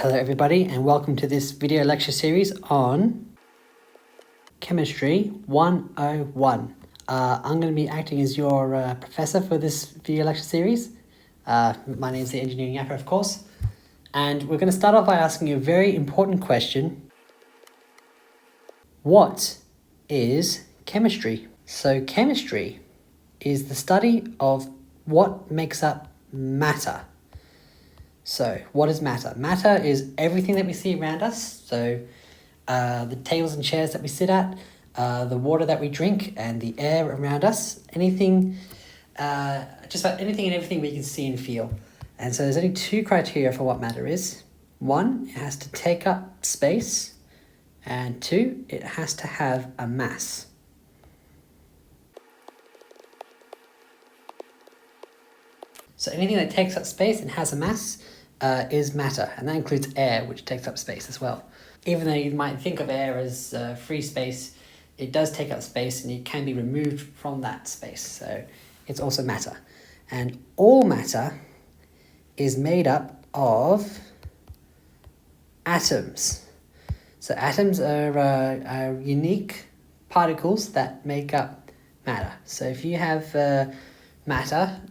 Hello everybody and welcome to this video lecture series on Chemistry 101. I'm going to be acting as your professor for this video lecture series. My name is the Engineering Yapper, of course. And we're going to start off by asking you a very important question. What is chemistry? So chemistry is the study of what makes up matter. So what is matter? Matter is everything that we see around us. So the tables and chairs that we sit at, the water that we drink, and the air around us. Anything, just about anything and everything we can see and feel. And so there's only two criteria for what matter is. One, it has to take up space. And two, it has to have a mass. So anything that takes up space and has a mass is matter, and that includes air, which takes up space as well. Even though you might think of air as free space, it does take up space and it can be removed from that space. So it's also matter. And all matter is made up of atoms. So atoms are unique particles that make up matter. So if you have matter,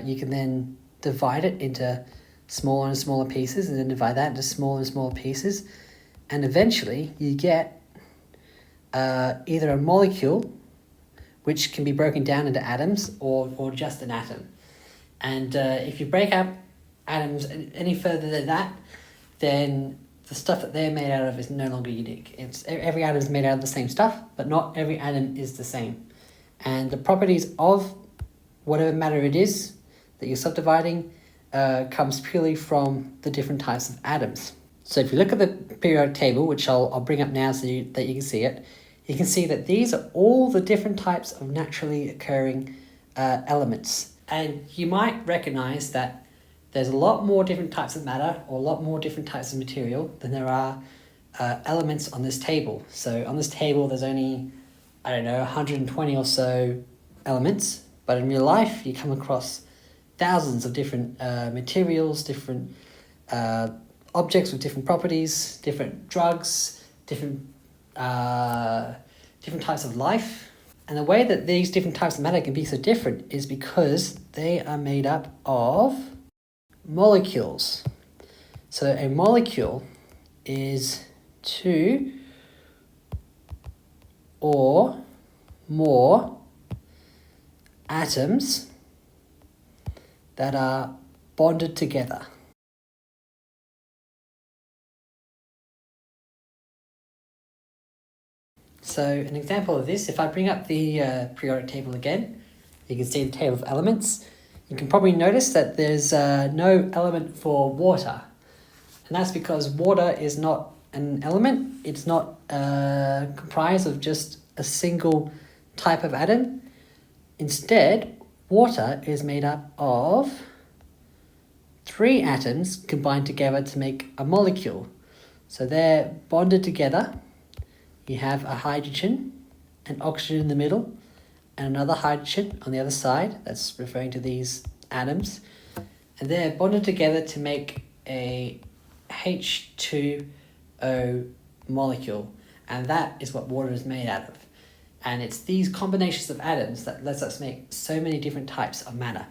you can then divide it into smaller and smaller pieces, and then divide that into smaller and smaller pieces, and eventually you get either a molecule, which can be broken down into atoms, or just an atom. And if you break up atoms any further than that, then the stuff that they're made out of is no longer unique. Every atom is made out of the same stuff, but not every atom is the same. And the properties of whatever matter it is that you're subdividing comes purely from the different types of atoms. So if you look at the periodic table, which I'll bring up now so that you can see it, you can see that these are all the different types of naturally occurring elements. And you might recognize that there's a lot more different types of matter, or a lot more different types of material than there are elements on this table. So on this table there's only, 120 or so elements, but in real life you come across thousands of different materials, different objects with different properties, different drugs, different types of life. And the way that these different types of matter can be so different is because they are made up of molecules. So a molecule is two or more atoms that are bonded together. So an example of this, if I bring up the periodic table again, you can see the table of elements. You can probably notice that there's no element for water. And that's because water is not an element. It's not comprised of just a single type of atom. Instead, water is made up of three atoms combined together to make a molecule. So they're bonded together. You have a hydrogen, an oxygen in the middle, and another hydrogen on the other side. That's referring to these atoms. And they're bonded together to make a H2O molecule. And that is what water is made out of. And it's these combinations of atoms that lets us make so many different types of matter.